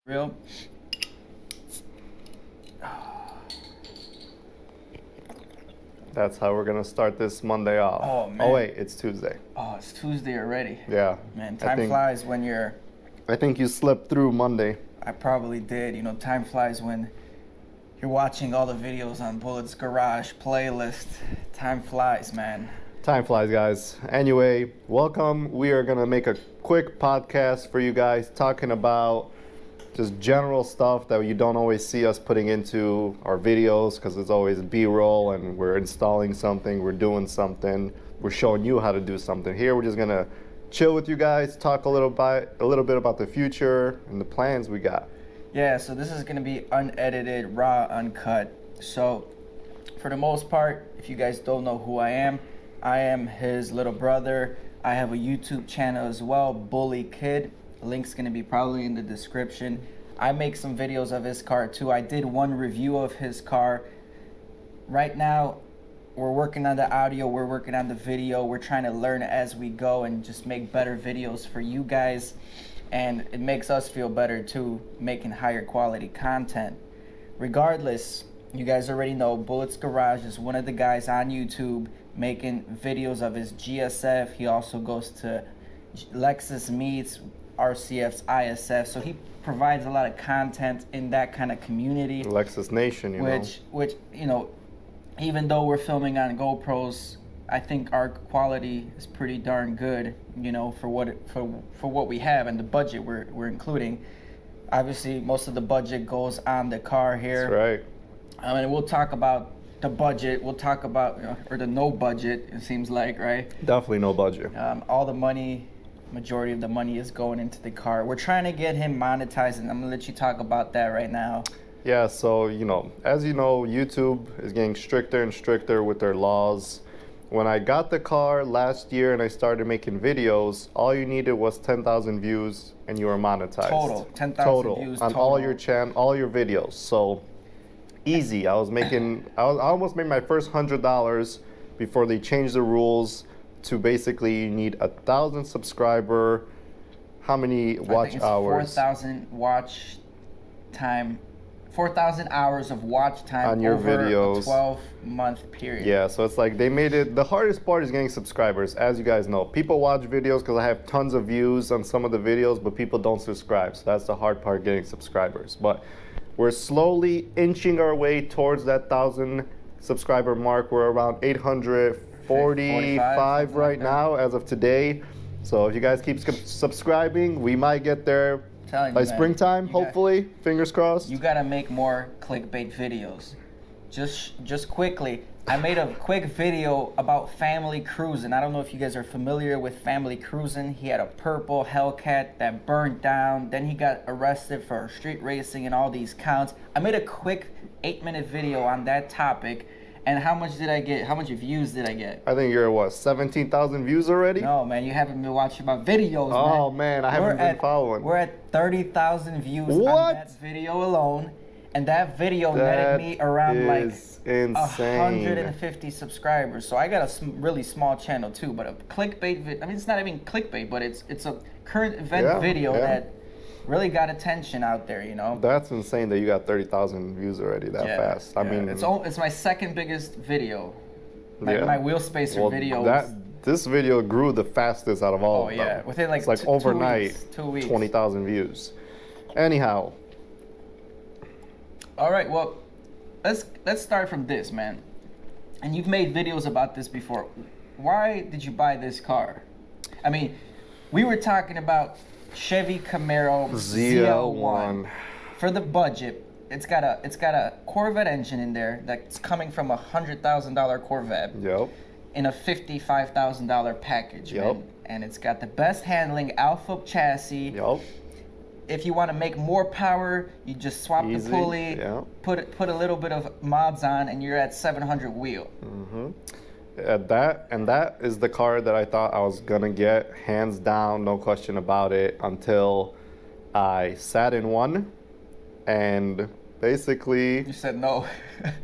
Real. That's how we're gonna start this Monday off. Oh, man. Oh wait, it's Tuesday. Oh, it's Tuesday already. Yeah. Man, time flies when you're... I think you slept through Monday. I probably did. You know, time flies when you're watching all the videos on Bullet's Garage playlist. Time flies, man. Time flies, guys. Anyway, welcome. We are gonna make a quick podcast for you guys talking about just general stuff that you don't always see us putting into our videos because it's always B-roll and we're installing something, we're doing something, we're showing you how to do something. Here we're just gonna chill with you guys, talk a little bit about the future and the plans we got. Yeah, so this is gonna be unedited, raw, uncut. So for the most part, if you guys don't know who I am his little brother. I have a YouTube channel as well, BULLI Kid. Link's gonna be probably in the description. I make some videos of his car too. I did one review of his car. Right now, we're working on the audio, we're working on the video. We're trying to learn as we go and just make better videos for you guys. And it makes us feel better too, making higher quality content. Regardless, you guys already know Bullet's Garage is one of the guys on YouTube making videos of his GSF. He also goes to Lexus meets, RCF's ISF, so he provides a lot of content in that kind of community. Lexus Nation, which you know, even though we're filming on GoPros, I think our quality is pretty darn good, you know, for what we have and the budget we're including. Obviously, most of the budget goes on the car here. That's right. And we'll talk about the budget. We'll talk about, or the no budget, it seems like, right? Definitely no budget. All the money, majority of the money is going into the car. We're trying to get him monetized, and I'm gonna let you talk about that right now. Yeah, so, as you know, YouTube is getting stricter and stricter with their laws. When I got the car last year and I started making videos, all you needed was 10,000 views and you were monetized. Total, 10,000 views on total. all your all your videos. So easy. I almost made my first $100 before they changed the rules to basically you need 1,000 subscriber. How many watch hours? 4,000 watch time. 4,000 hours of watch time on your over videos. A 12-month period. Yeah, so it's like they made it, the hardest part is getting subscribers, as you guys know. People watch videos because I have tons of views on some of the videos, but people don't subscribe. So that's the hard part, getting subscribers. But we're slowly inching our way towards that 1,000 subscriber mark. We're around 845 right now as of today. So if you guys keep subscribing, we might get there by springtime, hopefully. Fingers crossed. You gotta make more clickbait videos. Just quickly, I made a quick video about family cruising. I don't know if you guys are familiar with family cruising. He had a purple Hellcat that burned down. Then he got arrested for street racing and all these counts. I made a quick 8-minute video on that topic. And how much did I get? How much views did I get? I think you're what, 17,000 views already? No, man, you haven't been watching my videos, man. Oh, man, I haven't been following. We're at 30,000 views on that video alone. And that video netted me around like insane. 150 subscribers. So I got a really small channel too, but a clickbait I mean, it's not even clickbait, but it's a current event video that really got attention out there, you know. That's insane that you got 30,000 views already that fast. I mean, it's my second biggest video. My wheel spacer video. This video grew the fastest out of all of them. Yeah, within like, it's like overnight, 2 weeks. 20,000 views. Anyhow. All right, well, let's start from this, man. And you've made videos about this before. Why did you buy this car? I mean, we were talking about Chevy Camaro ZL1. For the budget, it's got a Corvette engine in there that's coming from a $100,000 Corvette. Yep. In a $55,000 package. Yep. Man. And it's got the best handling Alpha chassis. Yep. If you want to make more power, you just swap the pulley, put a little bit of mods on, and you're at 700 wheel. Mm-hmm. That is the car that I thought I was gonna get, hands down, no question about it, until I sat in one, and basically you said no.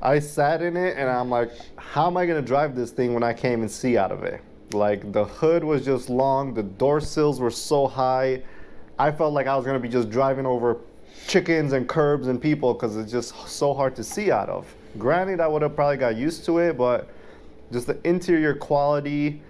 I sat in it, and I'm like, how am I gonna drive this thing when I can't even see out of it? Like, the hood was just long, the door sills were so high. I felt like I was gonna be just driving over chickens and curbs and people because it's just so hard to see out of. Granted, I would have probably got used to it, but just the interior quality,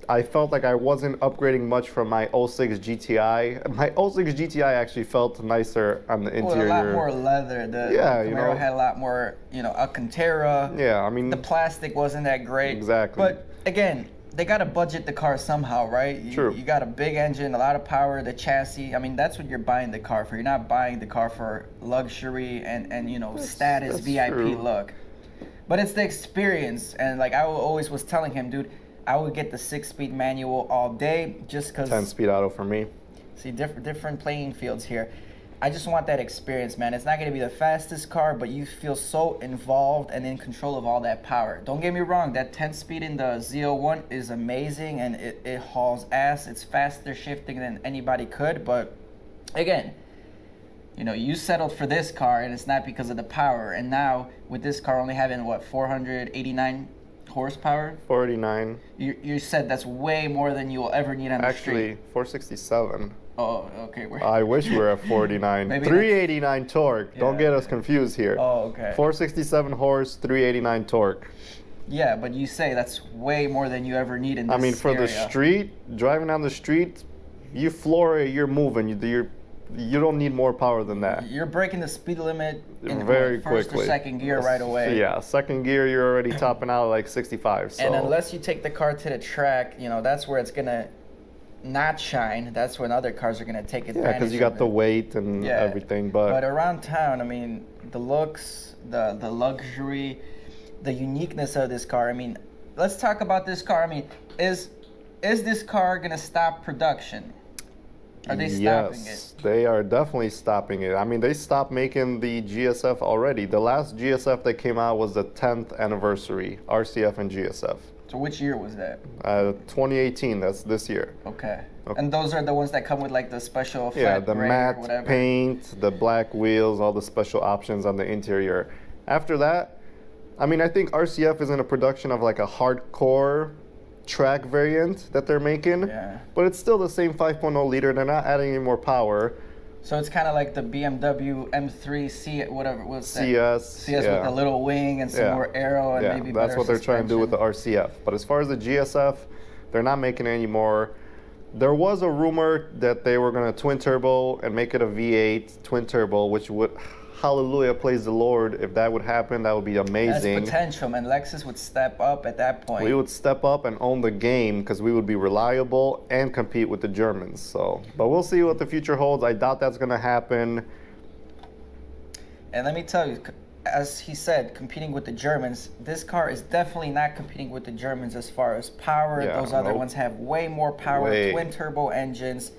I felt like I wasn't upgrading much from my '06 GTI. My '06 GTI actually felt nicer on the interior. Well, a lot more leather. The Camaro had a lot more, Alcantara. Yeah, I mean, the plastic wasn't that great. Exactly. But again, they got to budget the car somehow, right? True. You got a big engine, a lot of power, the chassis. I mean, that's what you're buying the car for. You're not buying the car for luxury and status that's VIP true. look. But it's the experience, and like I always was telling him, dude, I would get the 6-speed manual all day just because. 10-speed auto for me. See, different playing fields here. I just want that experience, man. It's not going to be the fastest car, but you feel so involved and in control of all that power. Don't get me wrong, that 10-speed in the Z01 is amazing, and it hauls ass. It's faster shifting than anybody could, but again, you settled for this car, and it's not because of the power. And now, with this car only having, 489 horsepower? 489. You said that's way more than you will ever need on the street. Actually, 467. Oh, okay. I wish we were at 489. 389 torque. Don't get us confused here. Oh, okay. 467 horse, 389 torque. Yeah, but you say that's way more than you ever need in this I mean, for the street, driving down the street, you floor it, you're moving. You don't need more power than that. You're breaking the speed limit in very first quickly. or second gear right away. Yeah, second gear, you're already topping out at like 65. So. And unless you take the car to the track, that's where it's going to not shine. That's when other cars are going to take advantage. Yeah, because you got the weight and everything. But around town, I mean, the looks, the luxury, the uniqueness of this car. I mean, let's talk about this car. I mean, is this car going to stop production? Are they stopping it? Yes, they are definitely stopping it. I mean, they stopped making the GSF already. The last GSF that came out was the 10th anniversary, RCF and GSF. So which year was that? 2018, that's this year. Okay. And those are the ones that come with like the special effect, yeah, the matte paint, the black wheels, all the special options on the interior. After that, I mean, I think RCF is in a production of like a hardcore track variant that they're making, but it's still the same 5.0 liter. They're not adding any more power. So it's kind of like the BMW M3 C, whatever it was. CS with a little wing and some more aero and maybe better that's what they're trying to do with the RCF. But as far as the GSF, they're not making it anymore. There was a rumor that they were going to twin turbo and make it a V8 twin turbo, which would, hallelujah, praise the Lord. If that would happen, that would be amazing. That's potential, man. Lexus would step up at that point. We would step up and own the game because we would be reliable and compete with the Germans. So, but we'll see what the future holds. I doubt that's going to happen. And let me tell you, as he said, competing with the Germans, this car is definitely not competing with the Germans as far as power. Those other ones have way more power, twin turbo engines.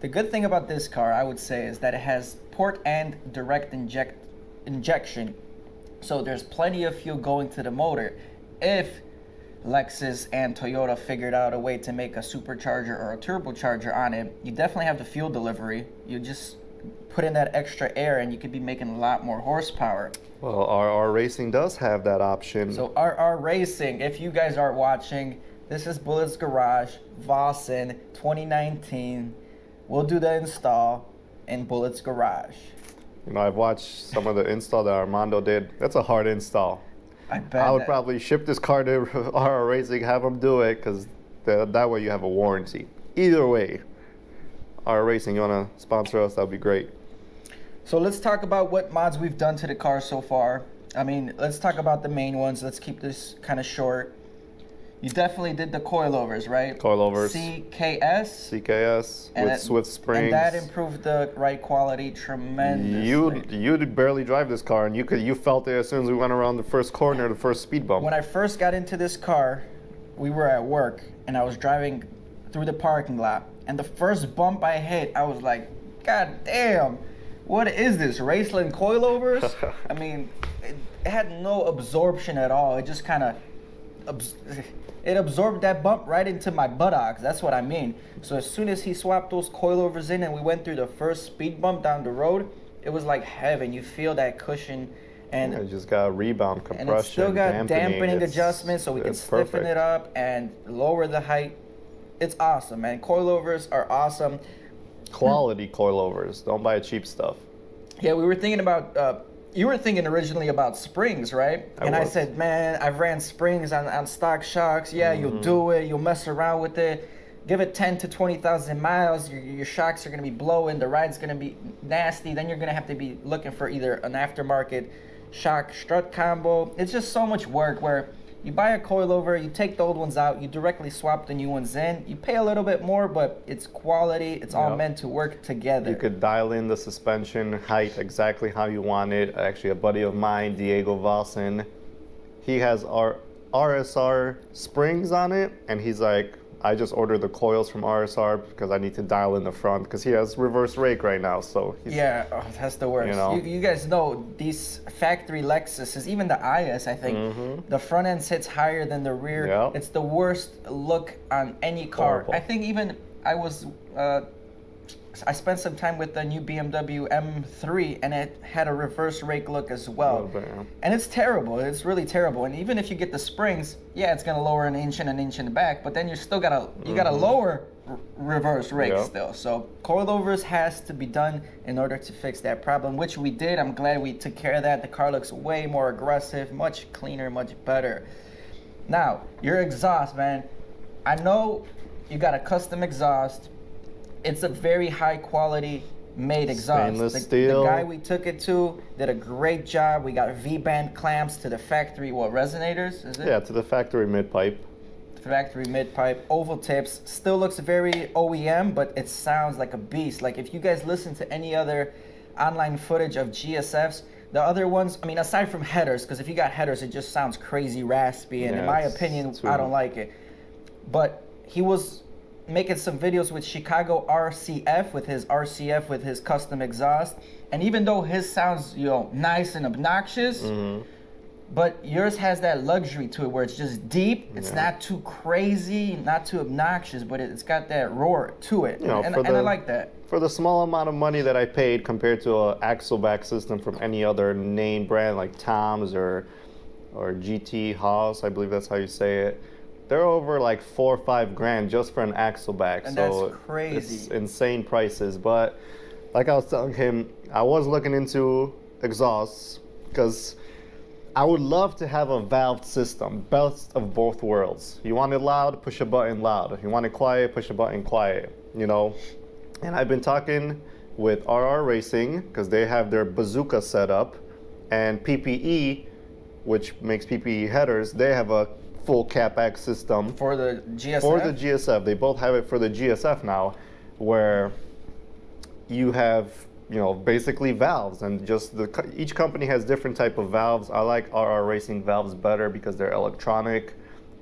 The good thing about this car, I would say, is that it has port and direct injection. So there's plenty of fuel going to the motor. If Lexus and Toyota figured out a way to make a supercharger or a turbocharger on it, you definitely have the fuel delivery. You just put in that extra air and you could be making a lot more horsepower. Well, RR Racing does have that option. So RR Racing, if you guys are watching, this is Bullet's Garage, Vossen, 2019. We'll do the install in Bullet's Garage. I've watched some of the install that Armando did. That's a hard install. I bet. I would probably ship this car to RR Racing, have them do it, because that way you have a warranty. Either way, RR Racing, you want to sponsor us, that would be great. So let's talk about what mods we've done to the car so far. I mean, let's talk about the main ones. Let's keep this kind of short. You definitely did the coilovers, right? Coilovers. CKS with Swift springs. And that improved the ride quality tremendously. You did barely drive this car, and you felt it as soon as we went around the first corner, the first speed bump. When I first got into this car, we were at work, and I was driving through the parking lot, and the first bump I hit, I was like, God damn, what is this, Raceland coilovers? I mean, it had no absorption at all. It just kind of it absorbed that bump right into my buttocks. That's what I mean. So as soon as he swapped those coilovers in and we went through the first speed bump down the road, it was like heaven. You feel that cushion, and it just got rebound compression. And it still got dampening adjustments, so we can stiffen it up and lower the height. It's awesome, man. Coilovers are awesome. Quality coilovers. Don't buy cheap stuff. Yeah, we were thinking about. You were thinking originally about springs, right? I said, man, I've ran springs on stock shocks. Yeah, you'll do it. You'll mess around with it. Give it 10 to 20,000 miles. Your shocks are gonna be blowing. The ride's gonna be nasty. Then you're gonna have to be looking for either an aftermarket shock strut combo. It's just so much work where you buy a coilover, you take the old ones out, you directly swap the new ones in. You pay a little bit more, but it's quality. It's all meant to work together. You could dial in the suspension height exactly how you want it. Actually, a buddy of mine, Diego Vossen, he has our RSR springs on it, and he's like, I just ordered the coils from RSR because I need to dial in the front because he has reverse rake right now. So yeah, that's the worst. You guys know these factory Lexuses, even the IS, I think, the front end sits higher than the rear. Yep. It's the worst look on any car. Horrible. I think even I spent some time with the new BMW M3 and it had a reverse rake look as well. And it's terrible. It's really terrible. And even if you get the springs, yeah, it's gonna lower an inch in the back, but then you still gotta lower reverse rake still. So coilovers has to be done in order to fix that problem, which we did. I'm glad we took care of that. The car looks way more aggressive, much cleaner, much better. Now, your exhaust, man. I know you got a custom exhaust. It's a very high quality made exhaust. Stainless steel. The guy we took it to did a great job. We got V-band clamps to the factory, resonators, is it? Yeah, to the factory mid-pipe. Factory mid-pipe, oval tips. Still looks very OEM, but it sounds like a beast. Like if you guys listen to any other online footage of GSFs, the other ones, I mean, aside from headers, because if you got headers, it just sounds crazy raspy, and in my opinion, I don't like it. But he was making some videos with Chicago RCF with his custom exhaust, and even though his sounds nice and obnoxious, but yours has that luxury to it where it's just deep. It's not too crazy, not too obnoxious, but it's got that roar to it, and I like that. For the small amount of money that I paid compared to an axleback system from any other name brand like Tom's or GT Haas, I believe that's how you say it, they're over like $4 or $5 grand just for an axleback. And so that's crazy. It's insane prices. But like I was telling him, I was looking into exhausts because I would love to have a valved system, best of both worlds. You want it loud, push a button loud. You want it quiet, push a button quiet, And I've been talking with RR Racing because they have their bazooka set up, and PPE, which makes PPE headers, they have a full CapEx system for the GSF. For the GSF, they both have it for the GSF now, where you have basically valves, and just each company has different type of valves. I like RR Racing valves better because they're electronic.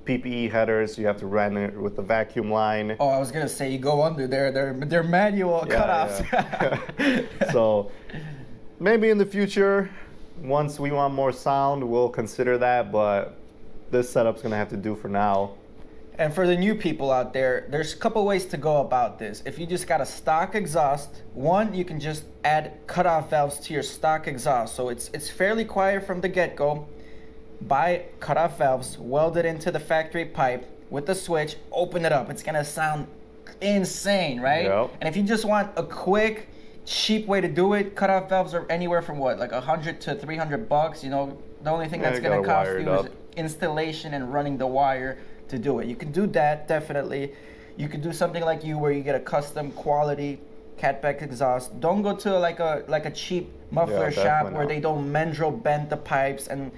PPE headers, you have to run it with the vacuum line. Oh, I was gonna say you go under they're manual cutoffs. Yeah. So maybe in the future, once we want more sound, we'll consider that, but this setup's gonna have to do for now. And for the new people out there, there's a couple ways to go about this. If you just got a stock exhaust, one, you can just add cutoff valves to your stock exhaust. So it's fairly quiet from the get-go. Buy cutoff valves, weld it into the factory pipe with the switch, open it up. It's gonna sound insane, right? Yep. And if you just want a quick, cheap way to do it, cutoff valves are anywhere from like $100 to $300. The only thing that's gonna cost you is installation and running the wire to do it. You can do that, definitely. You could do something like where you get a custom quality catback exhaust. Don't go to like a cheap muffler shop where they don't mandrel bend the pipes. And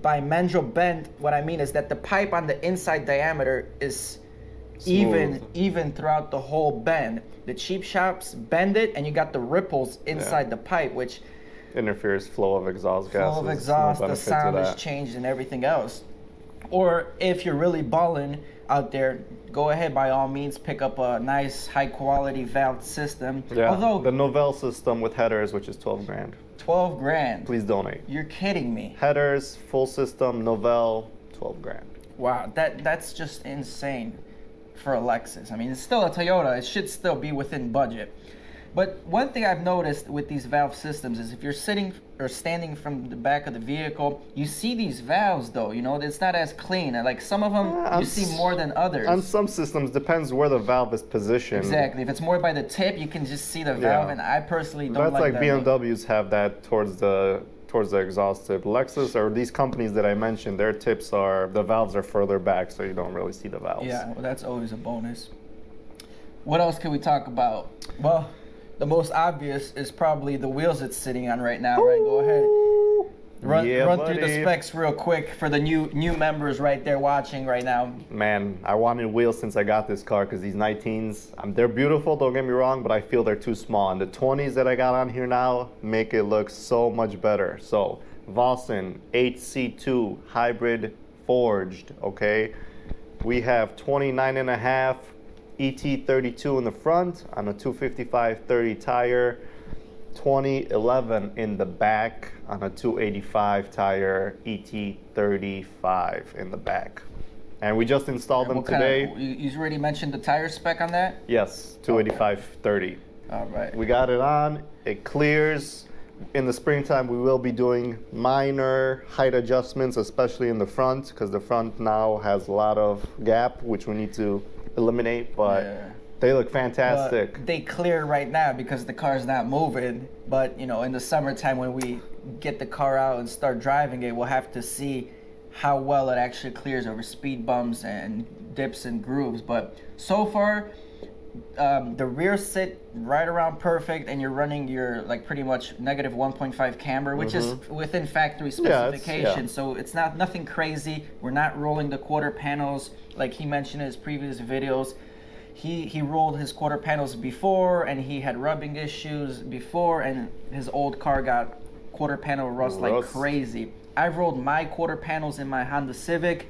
by mandrel bend, what I mean is that the pipe on the inside diameter is even throughout the whole bend. The cheap shops bend it, and you got the ripples inside the pipe, which interferes flow of exhaust gases. Flow of exhaust, the sound is changed, and everything else. Or if you're really balling out there, go ahead, by all means, pick up a nice high quality valve system. Yeah, although the Novell system with headers, which is 12 grand. 12 grand. Please donate. You're kidding me. Headers, full system, Novell, 12 grand. Wow, that's just insane for a Lexus. I mean, it's still a Toyota. It should still be within budget. But one thing I've noticed with these valve systems is if you're sitting or standing from the back of the vehicle, you see these valves though, you know, it's not as clean. Like some of them you see more than others. On some systems, depends where the valve is positioned. Exactly. If it's more by the tip, you can just see the valve, and I personally don't That's like that. BMWs have that towards the exhaust tip. Lexus or these companies that I mentioned, their tips are, the valves are further back, so you don't really see the valves. Yeah, well, that's always a bonus. What else can we talk about? Well, the most obvious is probably the wheels it's sitting on right now, right? Go ahead. Run through the specs real quick for the new members right there watching right now. Man, I wanted wheels since I got this car because these 19s, they're beautiful, don't get me wrong, but I feel they're too small. And the 20s that I got on here now make it look so much better. So, Vossen HC2 hybrid forged, okay? We have 29.5 ET32 in the front on a 255/30 tire, 2011 in the back on a 285 tire, ET35 in the back. And we just installed them today. You already mentioned the tire spec on that? Yes, 285/30. All right. We got it on, it clears. In the springtime, we will be doing minor height adjustments, especially in the front, because the front now has a lot of gap, which we need to eliminate, but they look fantastic. But they clear right now because the car's not moving, but you know, in the summertime when we get the car out and start driving it, we'll have to see how well it actually clears over speed bumps and dips and grooves. But so far, the rear sit right around perfect, and you're running your like pretty much negative 1.5 camber, which is within factory specification. So it's nothing crazy. We're not rolling the quarter panels like he mentioned in his previous videos. He rolled his quarter panels before, and he had rubbing issues before, and his old car got quarter panel rust like crazy. I've rolled my quarter panels in my Honda Civic,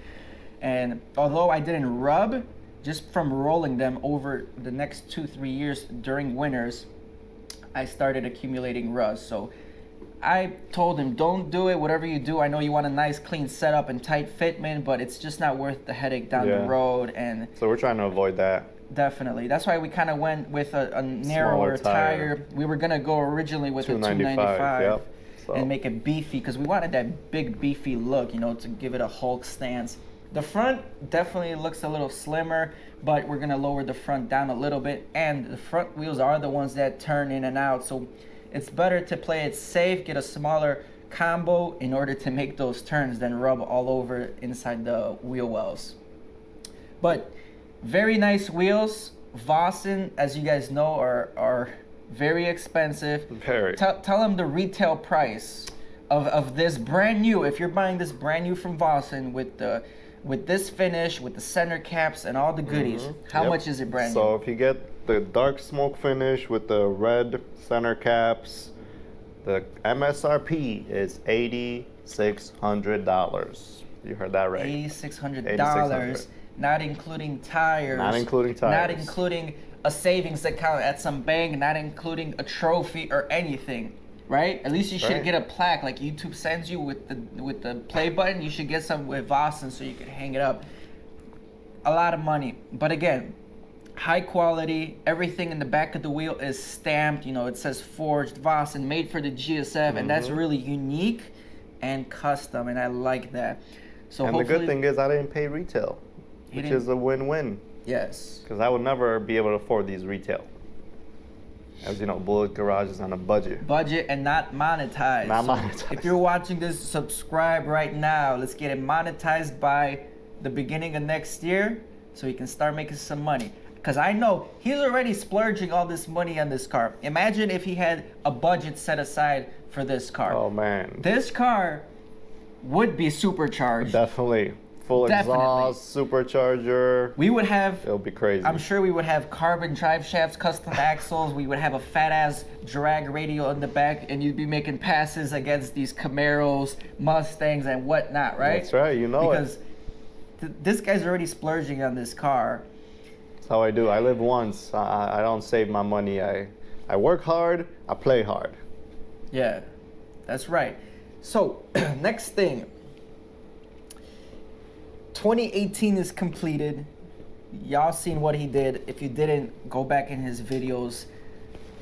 and although I didn't rub, just from rolling them over the next 2-3 years during winters, I started accumulating rust. So I told him, don't do it, whatever you do. I know you want a nice clean setup and tight fitment, but it's just not worth the headache down the road. And so we're trying to avoid that. Definitely. That's why we kind of went with a narrower tire. We were going to go originally with a 295 and make it beefy, because we wanted that big beefy look, you know, to give it a Hulk stance. The front definitely looks a little slimmer, but we're going to lower the front down a little bit, and the front wheels are the ones that turn in and out, so it's better to play it safe, get a smaller combo in order to make those turns than rub all over inside the wheel wells. But very nice wheels. Vossen, as you guys know, are very expensive. Very. Tell them the retail price of this brand new. If you're buying this brand new from Vossen with this finish, with the center caps and all the goodies, how much is it brand new? So if you get the dark smoke finish with the red center caps, the MSRP is $8,600. You heard that right. $8,600. Not including tires. Not including tires. Not including a savings account at some bank. Not including a trophy or anything. Right? At least you should get a plaque like YouTube sends you with the play button. You should get some with Vossen so you can hang it up. A lot of money. But again, high quality. Everything in the back of the wheel is stamped. You know, it says forged Vossen, made for the GSF, and that's really unique and custom, and I like that. So and the good thing is I didn't pay retail, which is a win-win. Yes. Because I would never be able to afford these retail. As you know, Bullet Garage is on a budget. Budget and not monetized. Not so monetized. If you're watching this, subscribe right now. Let's get it monetized by the beginning of next year so he can start making some money. Because I know he's already splurging all this money on this car. Imagine if he had a budget set aside for this car. Oh, man. This car would be supercharged. Definitely. Full exhaust, supercharger. We would have, it'll be crazy. I'm sure we would have carbon drive shafts, custom axles. We would have a fat ass drag radial in the back, and you'd be making passes against these Camaros, Mustangs, and whatnot, right? That's right, you know because this guy's already splurging on this car. That's how I do. I live once. I don't save my money. I work hard, I play hard. Yeah, that's right. So, next thing. 2018 is completed. Y'all seen what he did. If you didn't, go back in his videos.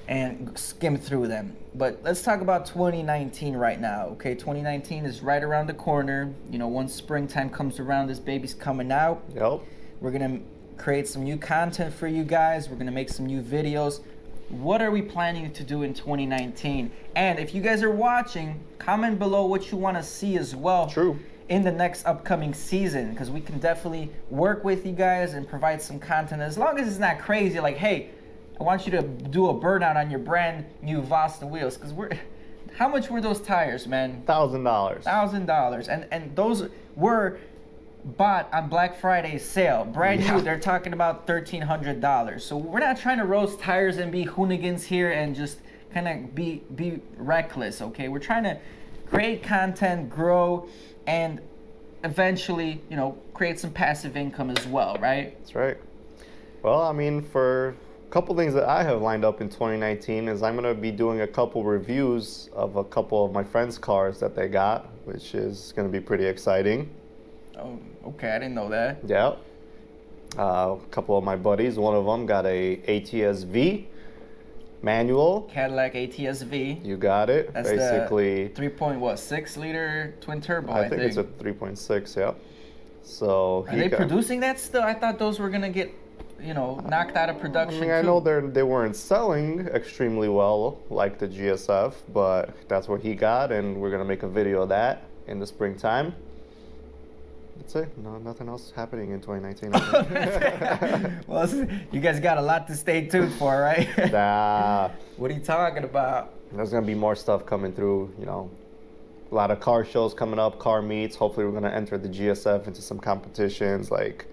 and skim through them. But let's talk about 2019 right now. Okay, 2019 is right around the corner. You know, once springtime comes around, this baby's coming out. Yep. We're gonna create some new content for you guys. We're gonna make some new videos. What are we planning to do in 2019? And if you guys are watching, comment below what you want to see as well. True. In the next upcoming season, because we can definitely work with you guys and provide some content, as long as it's not crazy. Like, hey, I want you to do a burnout on your brand new Vosta wheels, because how much were those tires, man? $1,000. $1,000, and those were bought on Black Friday sale, brand new. They're talking about $1,300. So we're not trying to roast tires and be hoonigans here and just kind of be reckless. Okay, we're trying to create content, grow, and eventually, you know, create some passive income as well, right? That's right. Well, I mean, for a couple things that I have lined up in 2019 is I'm going to be doing a couple reviews of a couple of my friends' cars that they got, which is going to be pretty exciting. Oh, okay, I didn't know that. Yeah. A couple of my buddies, one of them got a ATS-V manual. Cadillac ATS-V. You got it. That's basically the 3.6 liter twin turbo. I think it's a 3.6. Yeah. So are they producing that still? I thought those were gonna get, you know, knocked out of production. I mean, I know they weren't selling extremely well like the GSF, but that's what he got, and we're gonna make a video of that in the springtime. That's it. No, nothing else happening in 2019. Well, you guys got a lot to stay tuned for, right? Nah. What are you talking about? There's gonna be more stuff coming through. You know, a lot of car shows coming up, car meets. Hopefully, we're gonna enter the GSF into some competitions like,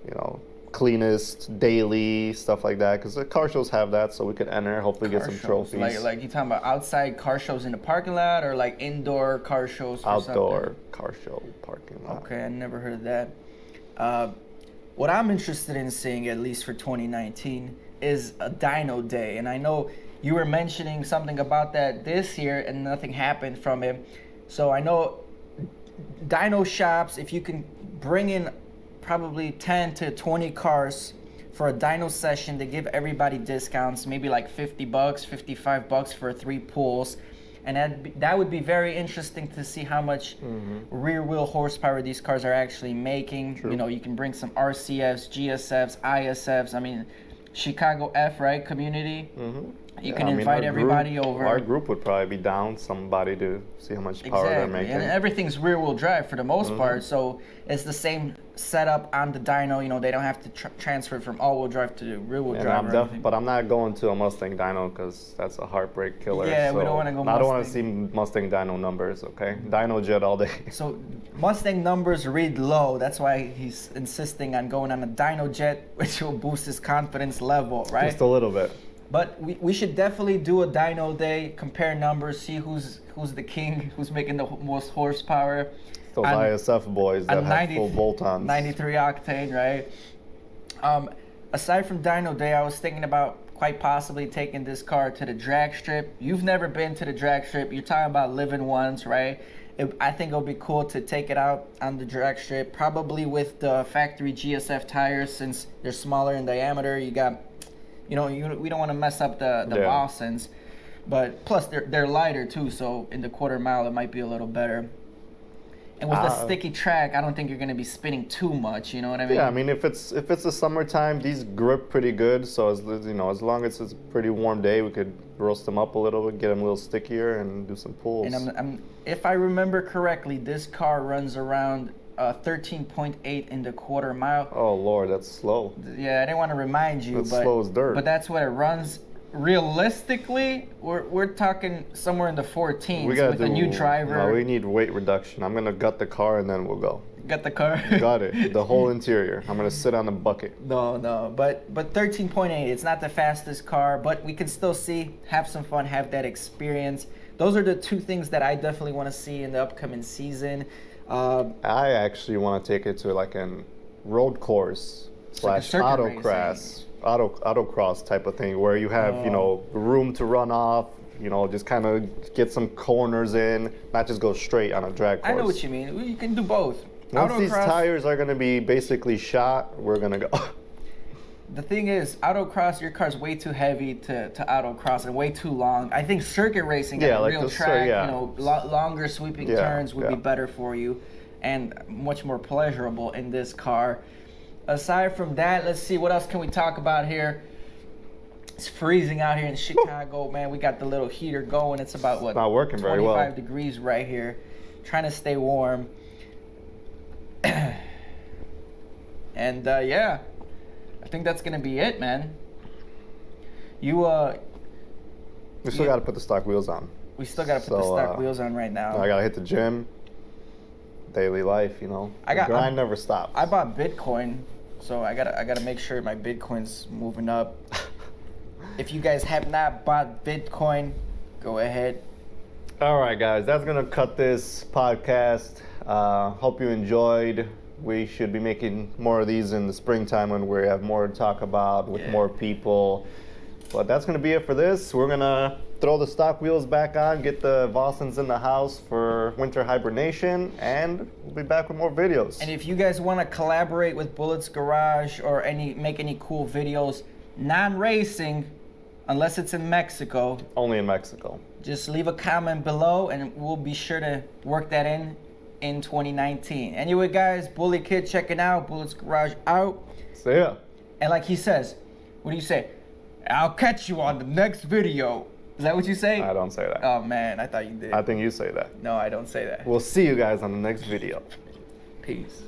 you know, cleanest daily stuff like that, because the car shows have that, so we could enter, hopefully get some trophies. Like you talking about outside car shows in the parking lot, or like indoor car shows for outdoor something? Car show parking lot. Okay, I never heard of that. What I'm interested in seeing, at least for 2019, is a dyno day, and I know you were mentioning something about that this year and nothing happened from it. So I know dyno shops, if you can bring in probably 10 to 20 cars for a dyno session, they give everybody discounts, maybe like $50, $55 for 3 pulls, and that would be very interesting to see how much rear wheel horsepower these cars are actually making. True. You know, you can bring some RCFs, GSFs, ISFs. I mean, Chicago F, right? Community. You can invite everybody over. Our group would probably be down somebody to see how much power they're making. And everything's rear wheel drive for the most part, so it's the same setup on the dyno. You know, they don't have to transfer it from all wheel drive to rear wheel drive. But I'm not going to a Mustang dyno because that's a heartbreak killer. Yeah, we don't want to go Mustang. I don't want to see Mustang dyno numbers, okay? Dyno jet all day. So Mustang numbers read low. That's why he's insisting on going on a dyno jet, which will boost his confidence level, right? Just a little bit. But we should definitely do a dyno day, compare numbers, see who's the king, who's making the most horsepower. Those ISF boys that have full bolt-ons. 93 octane, right? Aside from dyno day, I was thinking about quite possibly taking this car to the drag strip. You've never been to the drag strip. You're talking about living once, right? I think it'll be cool to take it out on the drag strip, probably with the factory GSF tires, since they're smaller in diameter. You got, you know, we don't want to mess up the Bosons, but plus they're lighter too, so in the quarter mile it might be a little better. And with the sticky track, I don't think you're going to be spinning too much. You know what I mean? Yeah, I mean, if it's the summertime, these grip pretty good. So as long as it's a pretty warm day, we could roast them up a little bit, get them a little stickier, and do some pulls. And if I remember correctly, this car runs around 13.8 in the quarter mile. Oh Lord, that's slow. Yeah, I didn't want to remind you, that's slow as dirt. But that's what it runs. Realistically, we're talking somewhere in the 14s with a new driver. No, we need weight reduction. I'm gonna gut the car and then we'll go. Gut the car. Got it. The whole interior. I'm gonna sit on the bucket. No, but 13.8. It's not the fastest car, but we can still have some fun, have that experience. Those are the two things that I definitely want to see in the upcoming season. I actually want to take it to like a road course / autocross type of thing, where you have room to run off, just kind of get some corners in, not just go straight on a drag course. I know what you mean. You can do both. Once these tires are going to be basically shot, we're going to go. the thing is, autocross, your car's way too heavy to autocross and way too long. I think circuit racing at a like real the track, yeah. you know, longer sweeping turns would be better for you and much more pleasurable in this car. Aside from that, let's see, what else can we talk about here? It's freezing out here in Chicago, man. We got the little heater going. It's about, what, not working very well. 25 degrees right here. Trying to stay warm. And yeah, I think that's gonna be it, man. We still got to put the stock wheels on. We still got to put the stock wheels on right now. I got to hit the gym. Daily life, you know. The grind never stops. I bought Bitcoin, so I gotta make sure my Bitcoin's moving up. If you guys have not bought Bitcoin, go ahead. All right, guys, that's gonna cut this podcast. Hope you enjoyed. We should be making more of these in the springtime when we have more to talk about with more people. But that's gonna be it for this. We're gonna throw the stock wheels back on, get the Vossens in the house for winter hibernation, and we'll be back with more videos. And if you guys want to collaborate with Bullet's Garage or make any cool videos, non-racing, unless it's in Mexico. Only in Mexico. Just leave a comment below, and we'll be sure to work that in 2019. Anyway, guys, Bully Kid checking out. Bullet's Garage out. See ya. And like he says, what do you say? I'll catch you on the next video. Is that what you say? I don't say that. Oh man, I thought you did. I think you say that. No, I don't say that. We'll see you guys on the next video. Peace.